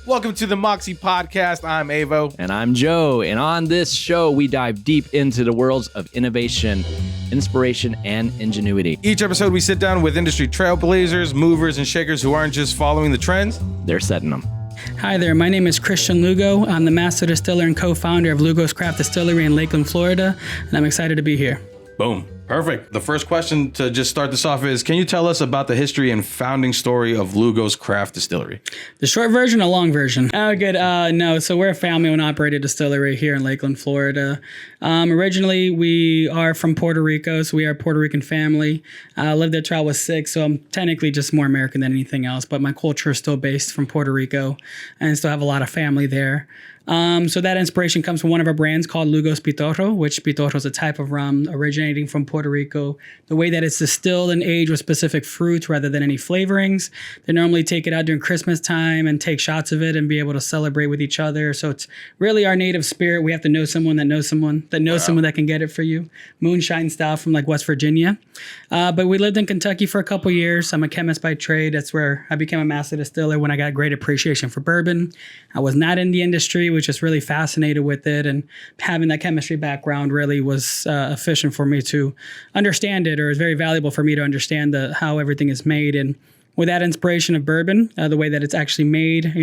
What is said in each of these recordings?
Welcome to the Moxie Podcast. I'm Avo. And I'm Joe. And on this show, we dive deep into the worlds of innovation, inspiration, and ingenuity. Each episode, we sit down with industry trailblazers, movers, and shakers who aren't just following the trends. They're setting them. Hi there, my name is Christian Lugo. I'm the master distiller and co-founder of Lugos Craft Distillery in Lakeland, Florida, and I'm excited to be here. Boom. Perfect. The first question to just start this off is, can you tell us about the history and founding story of Lugos Craft Distillery? The short version or long version? Oh, good. No, so we're a family-owned operated distillery here in Lakeland, Florida. Originally, we are from Puerto Rico, so we are a Puerto Rican family. Lived there till I was 6, so I'm technically just more American than anything else, but my culture is still based from Puerto Rico and still have a lot of family there. So that inspiration comes from one of our brands called Lugos Pitorro, which Pitorro is a type of rum originating from Puerto Rico. The way that it's distilled and aged with specific fruits rather than any flavorings. They normally take it out during Christmas time and take shots of it and be able to celebrate with each other. So it's really our native spirit. We have to know someone that knows someone that knows someone that can get it for you. Moonshine style from like West Virginia. But we lived in Kentucky for a couple years. I'm a chemist by trade. That's where I became a master distiller when I got great appreciation for bourbon. I was not in the industry, was just really fascinated with it, and having that chemistry background really was efficient for me to understand it, or it was very valuable for me to understand how everything is made. And with that inspiration of bourbon, the way that it's actually made,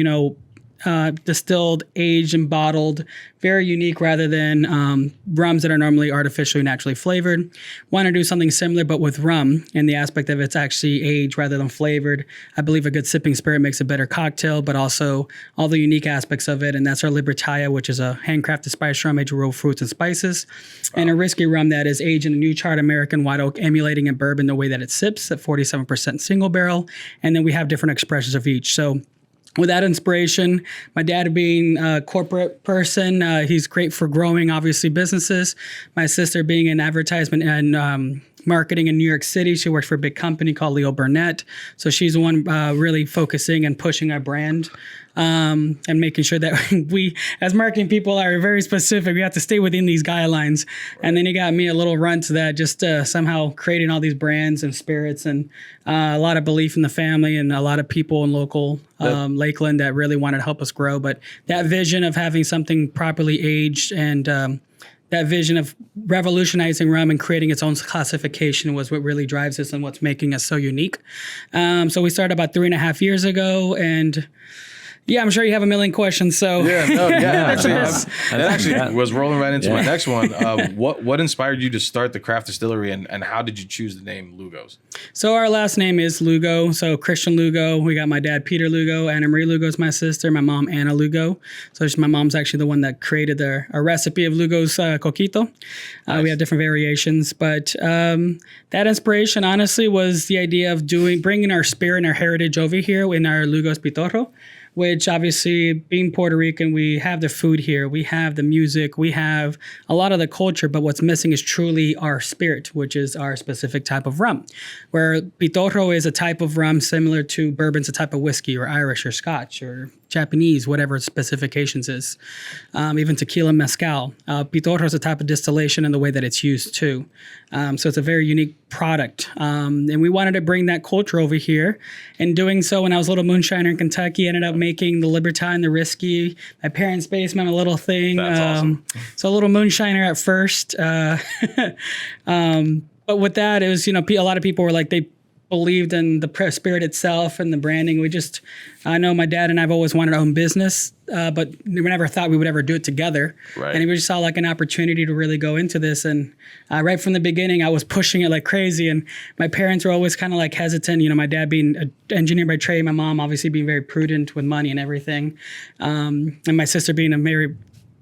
distilled, aged, and bottled, very unique rather than rums that are normally artificially naturally flavored. Want to do something similar, but with rum, and the aspect of it's actually aged rather than flavored. I believe a good sipping spirit makes a better cocktail, but also all the unique aspects of it, and that's our Libertalia, which is a handcrafted spice rum aged with real fruits and spices, and a risky rum that is aged in a new charred American white oak, emulating in bourbon the way that it sips at 47% single barrel, and then we have different expressions of each. So with that inspiration, my dad being a corporate person, he's great for growing, obviously, businesses. My sister being in advertisement and marketing in New York City. She works for a big company called Leo Burnett. So she's the one really focusing and pushing our brand and making sure that we, as marketing people, are very specific. We have to stay within these guidelines. And then he got me a little run to that, just somehow creating all these brands and spirits, and a lot of belief in the family and a lot of people in local Lakeland that really wanted to help us grow. But that vision of having something properly aged and that vision of revolutionizing rum and creating its own classification was what really drives us and what's making us so unique. So we started about 3.5 years ago, and yeah, I'm sure you have a million questions. So actually was rolling right into my next one. What inspired you to start the craft distillery, and how did you choose the name Lugos? So our last name is Lugo. So Christian Lugo. We got my dad Peter Lugo, Anna Marie Lugo is my sister, my mom Anna Lugo. So my mom's actually the one that created a recipe of Lugos coquito. Nice. We have different variations, but that inspiration honestly was the idea of bringing our spirit and our heritage over here in our Lugos Pitorro, which obviously, being Puerto Rican, we have the food here, we have the music, we have a lot of the culture, but what's missing is truly our spirit, which is our specific type of rum. Where Pitorro is a type of rum similar to bourbon's a type of whiskey, or Irish, or Scotch, or Japanese, whatever its specifications is, even tequila, mezcal. Pitorro is a type of distillation in the way that it's used too. So it's a very unique product. And we wanted to bring that culture over here. In doing so, when I was a little moonshiner in Kentucky, ended up making the Libertine, the Risky, my parents' basement, a little thing. That's awesome. So a little moonshiner at first. But with that, it was, a lot of people were like, they believed in the spirit itself and the branding. I know my dad and I've always wanted our own business, but we never thought we would ever do it together. Right. And we just saw like an opportunity to really go into this. And right from the beginning, I was pushing it like crazy. And my parents were always kind of like hesitant, my dad being an engineer by trade, my mom obviously being very prudent with money and everything. And my sister being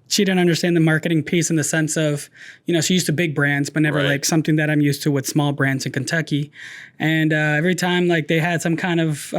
she didn't understand the marketing piece in the sense of, she used to big brands, but never like something that I'm used to with small brands in Kentucky. And every time like they had some kind of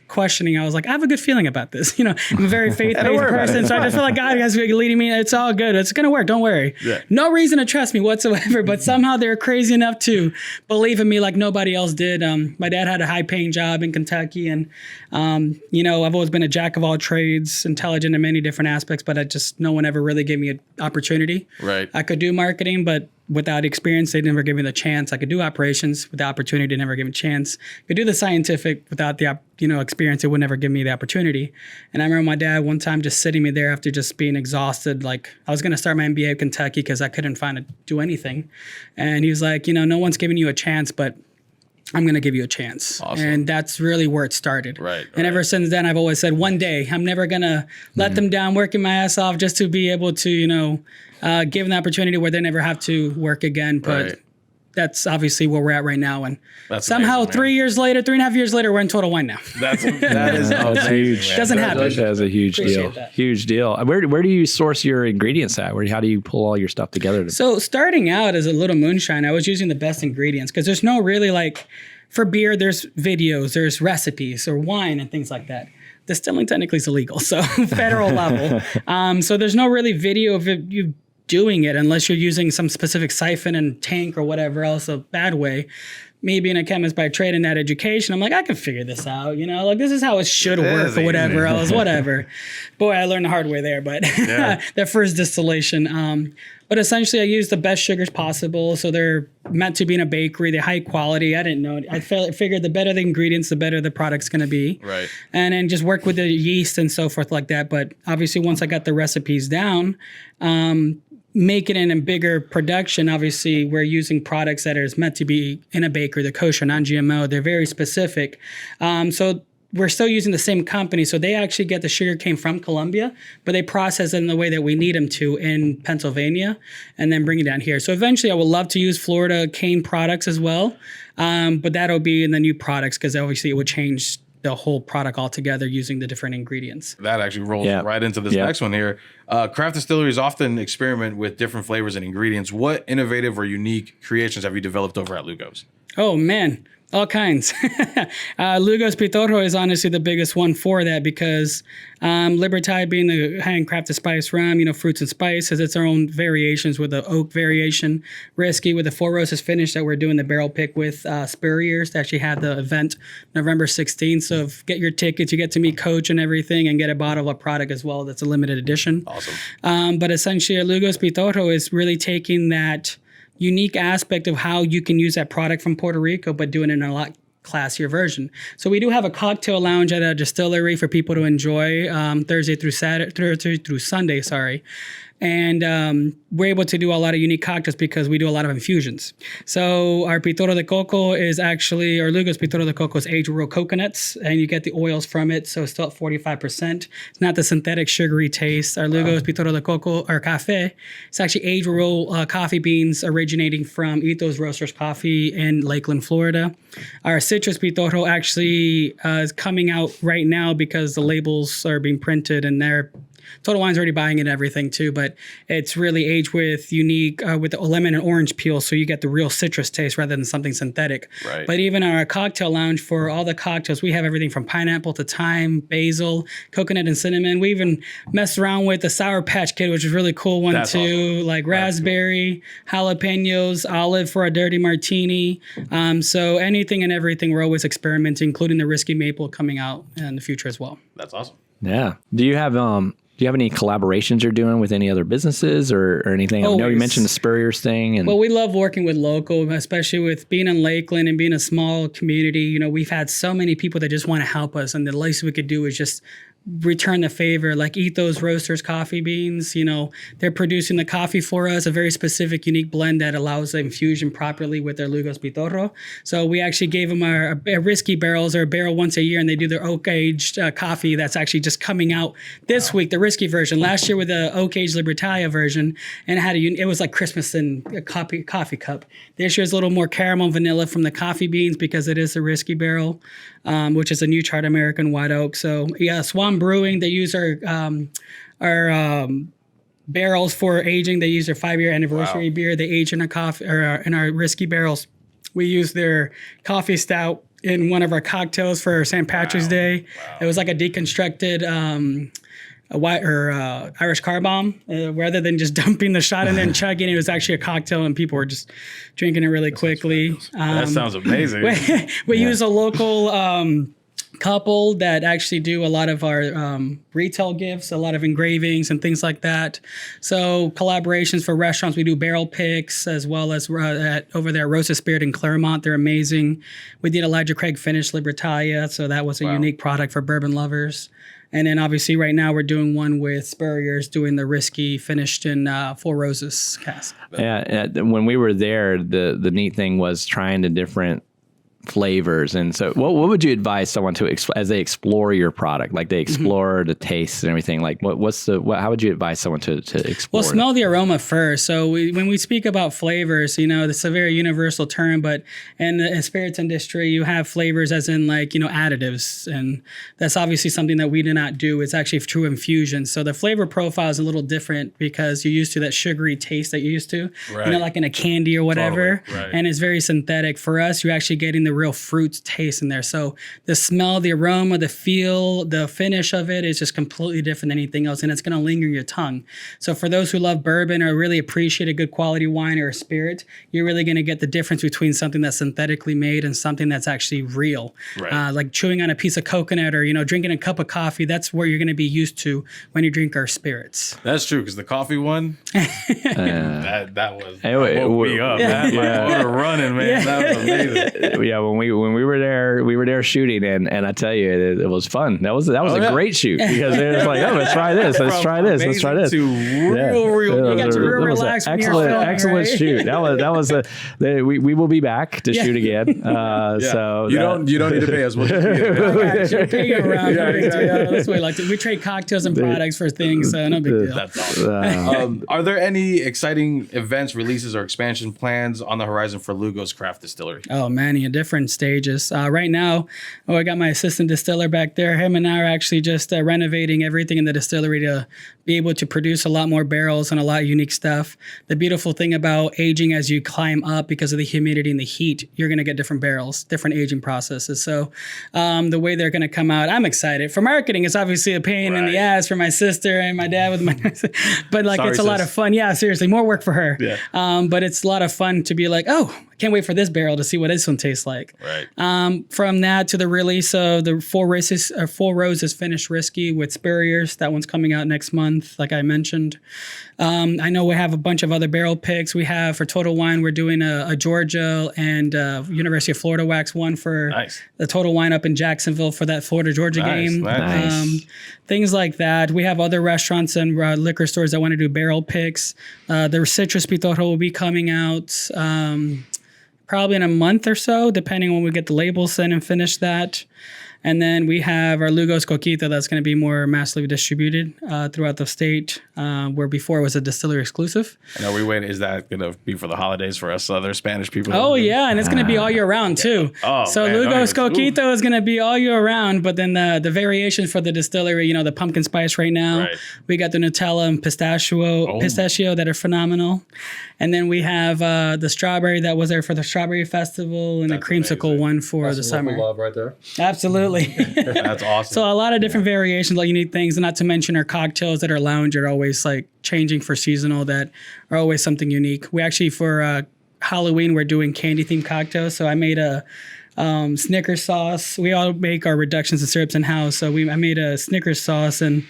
questioning, I was like, I have a good feeling about this. I'm a very faith-based person, so I just feel like God is leading me. It's all good. It's going to work. Don't worry. Yeah. No reason to trust me whatsoever, but somehow they're crazy enough to believe in me like nobody else did. My dad had a high-paying job in Kentucky, and I've always been a jack of all trades, intelligent in many different aspects, but no one ever really gave me an opportunity. Right. I could do marketing, but without experience, they never give me the chance. I could do operations with the opportunity, they never give me a chance. Could do the scientific without the experience, it would never give me the opportunity. And I remember my dad one time just sitting me there after just being exhausted. Like I was going to start my MBA at Kentucky because I couldn't find to do anything. And he was like, no one's giving you a chance, but I'm going to give you a chance. Awesome. And that's really where it started. Right. And ever since then, I've always said, one day, I'm never going to let them down, working my ass off just to be able to, give them the opportunity where they never have to work again. But that's obviously where we're at right now. And that's somehow amazing, 3.5 years later, we're in Total Wine now. that is huge. Doesn't happen. That's a huge Appreciate deal. that. Huge deal. Where do you source your ingredients at? How do you pull all your stuff together? So starting out as a little moonshine, I was using the best ingredients because there's no really for beer, there's videos, there's recipes, or wine and things like that. Distilling technically is illegal, so federal level. So there's no really video of you doing it unless you're using some specific siphon and tank or whatever else, a bad way. Me being a chemist by trade and that education, I'm like, I can figure this out, this is how it should work or whatever else, whatever. Boy, I learned the hard way there, but that first distillation. But essentially I use the best sugars possible. So they're meant to be in a bakery, they're high quality. I didn't know. I figured the better the ingredients, the better the product's going to be. Right. And then just work with the yeast and so forth like that. But obviously once I got the recipes down, make it in a bigger production. Obviously, we're using products that are meant to be in a bakery, the kosher, non-GMO. They're very specific. So we're still using the same company. So they actually get the sugar cane from Colombia, but they process it in the way that we need them to in Pennsylvania and then bring it down here. So eventually I would love to use Florida cane products as well. But that'll be in the new products because obviously it would change the whole product altogether using the different ingredients. That actually rolls right into this next one here. Craft distilleries often experiment with different flavors and ingredients. What innovative or unique creations have you developed over at Lugos? Oh, man. All kinds. Lugos Pitorro is honestly the biggest one for that because Libertad being the handcrafted spice rum, fruits and spice has its own variations with the oak variation. Risky with the Four Roses finish that we're doing the barrel pick with Spurriers to actually have the event November 16th. So get your tickets, you get to meet Coach and everything and get a bottle of a product as well that's a limited edition. Awesome. But essentially Lugos Pitorro is really taking that unique aspect of how you can use that product from Puerto Rico, but doing it in a lot classier version. So we do have a cocktail lounge at a distillery for people to enjoy Thursday through Sunday. And we're able to do a lot of unique cocktails because we do a lot of infusions. So our Pitorro de Coco is actually, or Lugos Pitorro de Coco is aged with real coconuts, and you get the oils from it, so it's still at 45%. It's not the synthetic sugary taste. Our Lugos Pitorro de Coco, or Café, it's actually aged with real coffee beans originating from Ito's Roasters Coffee in Lakeland, Florida. Our Citrus Pitorro actually is coming out right now because the labels are being printed and they're Total Wine's already buying it and everything too, but it's really aged with unique, with the lemon and orange peel, so you get the real citrus taste rather than something synthetic. Right. But even our cocktail lounge, for all the cocktails, we have everything from pineapple to thyme, basil, coconut, and cinnamon. We even messed around with the Sour Patch Kid, which is a really cool one. That's too. Awesome. Like raspberry, jalapenos, olive for a dirty martini. So anything and everything, we're always experimenting, including the Risky Maple coming out in the future as well. That's awesome. Yeah. Do you have any collaborations you're doing with any other businesses or anything? I know you mentioned the Spurriers thing. Well, we love working with local, especially with being in Lakeland and being a small community. We've had so many people that just want to help us, and the least we could do is just return the favor, like Ito's Roasters coffee beans. They're producing the coffee for us, a very specific, unique blend that allows the infusion properly with their Lugos Pitorro. So we actually gave them our Risky barrels, or a barrel once a year, and they do their oak-aged coffee that's actually just coming out this week, the Risky version. Last year with the oak-aged Libertalia version, and it was like Christmas in a coffee cup. This year's a little more caramel and vanilla from the coffee beans because it is a Risky barrel, which is a new charred American white oak. So yeah, Swan Brewing, they use our barrels for aging. They use their 5-year anniversary beer. They age in in our Risky barrels. We use their coffee stout in one of our cocktails for St. Patrick's Day. It was like a deconstructed Irish car bomb, rather than just dumping the shot in there and chugging. It was actually a cocktail, and people were just drinking it really quickly. That sounds amazing. We use a local couple that actually do a lot of our retail gifts, a lot of engravings and things like that. So collaborations for restaurants, we do barrel picks as well as over there, Rosa Spirit in Claremont. They're amazing. We did Elijah Craig finished Libertalia, so that was a unique product for bourbon lovers. And then obviously right now we're doing one with Spurrier's, doing the Risky finished in Four Roses cask. Yeah, when we were there, the neat thing was trying the different flavors. And so what would you advise someone to as they explore your product, like they explore the tastes and everything, like how would you advise someone to explore? Well, smell the aroma first. So when we speak about flavors, it's a very universal term, but in the spirits industry, you have flavors as in additives. And that's obviously something that we do not do. It's actually true infusion. So the flavor profile is a little different because you're used to that sugary taste that you're used to, like in a candy or whatever. Totally. Right. And it's very synthetic. For us, you're actually getting the real fruit taste in there. So the smell, the aroma, the feel, the finish of it is just completely different than anything else, and it's going to linger in your tongue. So for those who love bourbon or really appreciate a good quality wine or a spirit, you're really going to get the difference between something that's synthetically made and something that's actually real. Right. Like chewing on a piece of coconut or drinking a cup of coffee. That's where you're going to be used to when you drink our spirits. That's true, because the coffee one, that was woke me up. Yeah. My motor running, man. Yeah. That was amazing. Yeah, when we were there shooting, and I tell you, it was fun. That was a great shoot, because it was like, let's try this, let's try this. To real. You got to real relax. Excellent shoot. That was we will be back to shoot again. So you don't need to pay us. We'll just be pay you around. That's what we like to. We trade cocktails and products for things, so no big deal. That's awesome. Are there any exciting events, releases, or expansion plans on the horizon for Lugo's Craft Distillery? Oh, many different stages. Right now, I got my assistant distiller back there. Him and I are actually just renovating everything in the distillery to be able to produce a lot more barrels and a lot of unique stuff. The beautiful thing about aging as you climb up, because of the humidity and the heat, you're going to get different barrels, different aging processes. So the way they're going to come out, I'm excited. For marketing, it's obviously a pain in the ass for my sister and my dad with my, but it's a lot of fun. Yeah, seriously, more work for her. Yeah. But it's a lot of fun to be like, oh, I can't wait for this barrel to see what this one tastes like. Right. From that to the release of the Four Roses finished Risky with Spurrier's. That one's coming out next month, like I mentioned. I know we have a bunch of other barrel picks. We have for Total Wine, we're doing a Georgia and University of Florida wax one for the Total Wine up in Jacksonville for that Florida-Georgia game. Nice. Things like that. We have other restaurants and liquor stores that want to do barrel picks. The Citrus Pitorro will be coming out probably in a month or so, depending when we get the labels in and finish that. And then we have our Lugos Coquito that's going to be more massively distributed throughout the state, where before it was a distillery exclusive. I know we wait. Is that going to be for the holidays for us other Spanish people? Oh, yeah. And it's going to be all year round, too. Oh, so man, Lugos Coquito is going to be all year round. But then the variation for the distillery, the pumpkin spice right now. Right. We got the Nutella and pistachio that are phenomenal. And then we have the strawberry that was there for the Strawberry Festival, and the creamsicle one for the summer. Love right there. Absolutely. That's awesome. So a lot of different variations, like unique things, and not to mention our cocktails that are lounge are always like changing for seasonal, that are always something unique. We actually, for Halloween, we're doing candy themed cocktails. So I made a Snickers sauce. We all make our reductions and syrups in house. So I made a Snickers sauce and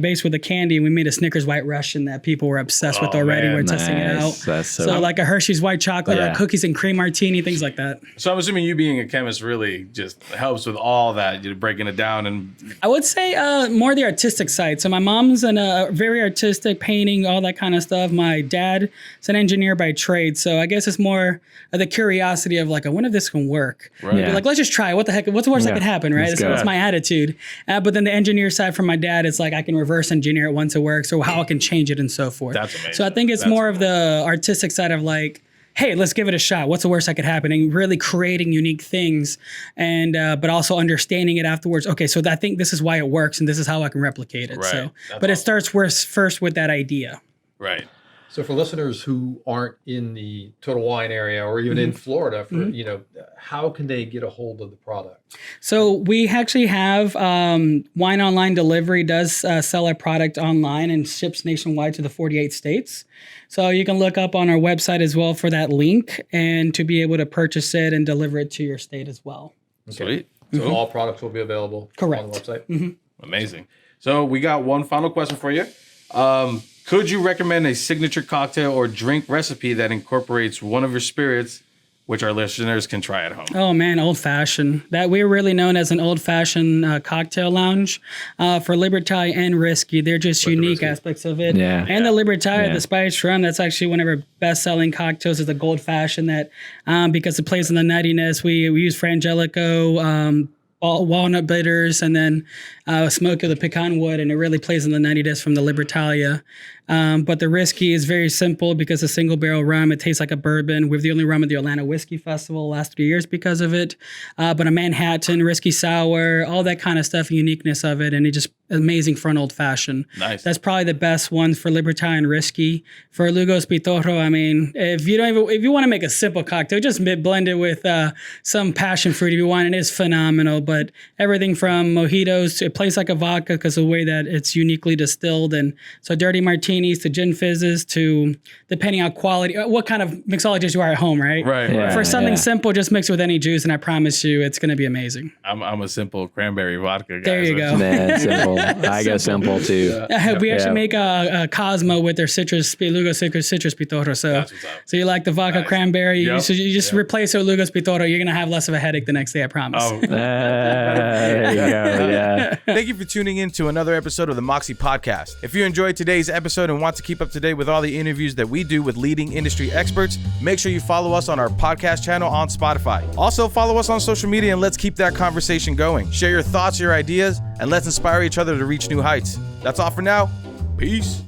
based with a candy. We made a Snickers White Russian that people were obsessed with already. Man, we're testing it out. That's so like a Hershey's white chocolate or cookies and cream martini, things like that. So I'm assuming you being a chemist really just helps with all that, you're breaking it down. And I would say more the artistic side. So my mom's a very artistic, painting, all that kind of stuff. My dad is an engineer by trade. So I guess it's more of the curiosity of like, I wonder if this can work. Right. Yeah. Like, let's just try it. What the heck? What's the worst that could happen, right? That's my attitude. But then the engineer side from my dad, it's like I can reverse engineer it once it works, or how I can change it and so forth. That's amazing. So I think it's more of the artistic side of like, hey, let's give it a shot. What's the worst that could happen? And really creating unique things, and but also understanding it afterwards. Okay, so I think this is why it works, and this is how I can replicate it. Right. So, but it starts first with that idea. Right. So for listeners who aren't in the Total Wine area or even in Florida, how can they get a hold of the product? So we actually have Wine Online Delivery does sell our product online and ships nationwide to the 48 states. So you can look up on our website as well for that link and to be able to purchase it and deliver it to your state as well. Okay. Sweet. So all products will be available Correct. on the website. Amazing. So we got one final question for you. Could you recommend a signature cocktail or drink recipe that incorporates one of your spirits, which our listeners can try at home? Oh man, old fashioned. That we're really known as an old fashioned cocktail lounge for Libertai and Risky. They're just unique aspects of it. Yeah. And the Libertai, the spiced rum, that's actually one of our best selling cocktails. Is the gold fashioned that because it plays in the nuttiness. We use Frangelico, walnut bitters, and then smoke of the pecan wood, and it really plays in the nuttiness from the Libertalia. But the Risky is very simple because it's a single barrel rum. It tastes like a bourbon. We're the only rum at the Atlanta Whiskey Festival the last 3 years because of it. But a Manhattan, Risky Sour, all that kind of stuff, uniqueness of it, and it just amazing for an old fashioned. Nice. That's probably the best ones for Libertai and Risky. For Lugos Pitorro, I mean, if you want to make a simple cocktail, just blend it with some passion fruit if you want. It is phenomenal. But everything from mojitos to it plays like a vodka because of the way that it's uniquely distilled, and so dirty martinis to gin fizzes to depending on quality, what kind of mixologist you are at home, right? Right. Yeah. For something simple, just mix it with any juice, and I promise you, it's going to be amazing. I'm a simple cranberry vodka guy. There you go. Man, simple. I go simple too. We actually make a Cosmo with their Lugo citrus Pitorro. So, That's what's up. so you like the vodka cranberry? Yep. You just replace it with Lugos Pitorro. You're gonna have less of a headache the next day. I promise. Oh, There you go. Yeah. Thank you for tuning in to another episode of the Moxie Podcast. If you enjoyed today's episode and want to keep up to date with all the interviews that we do with leading industry experts, make sure you follow us on our podcast channel on Spotify. Also, follow us on social media and let's keep that conversation going. Share your thoughts, your ideas, and let's inspire each other to reach new heights. That's all for now. Peace.